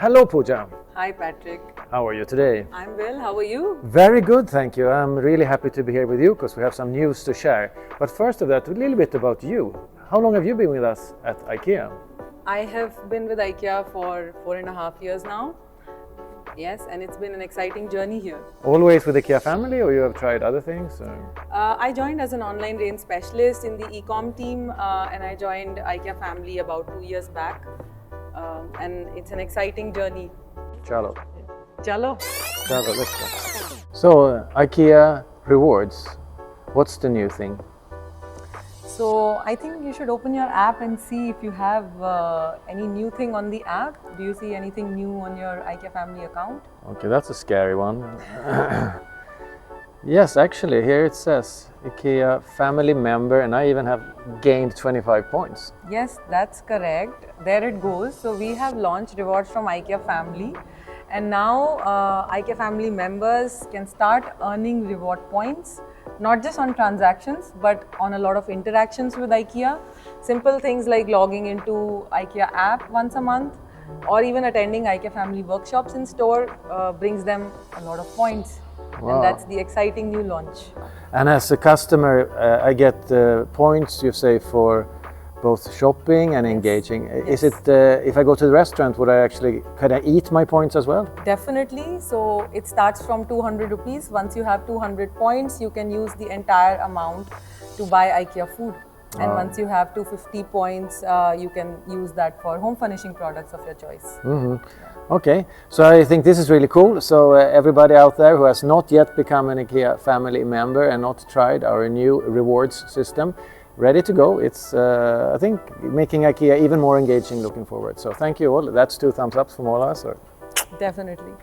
Hello Pooja, Hi Patrik, how are you today? I'm well, how are you? Very good, thank you. I'm really happy to be here with you because we have some news to share. But first of that, a little bit about you. How long have you been with us at IKEA? I have been with IKEA for 4.5 years now. Yes, and it's been an exciting journey here. Always with IKEA Family or you have tried other things? I joined as an online range specialist in the e-com team and I joined IKEA Family about 2 years back. And it's an exciting journey. Chalo. Chalo. Chalo, let's go. So, IKEA Rewards, what's the new thing? So I think you should open your app and see if you have any new thing on the app. Do you see anything new on your IKEA Family account? Okay, that's a scary one. Yes, actually, here it says IKEA Family Member, and I even have gained 25 points. Yes, that's correct. There it goes. So we have launched rewards from IKEA Family, and now IKEA Family members can start earning reward points, not just on transactions, but on a lot of interactions with IKEA. Simple things like logging into IKEA app once a month, or even attending IKEA Family workshops in store brings them a lot of points. Wow. And that's the exciting new launch. And as a customer, I get points, you say, for both shopping and engaging. Is it, if I go to the restaurant, can I eat my points as well? Definitely. So it starts from 200 rupees. Once you have 200 points, you can use the entire amount to buy IKEA food. And once you have 250 points, you can use that for home furnishing products of your choice. Mm-hmm. Okay, so I think this is really cool. So everybody out there who has not yet become an IKEA Family member and not tried our new rewards system, ready to go. It's, I think, making IKEA even more engaging looking forward. So thank you all. That's 2 thumbs up from all of us. Definitely.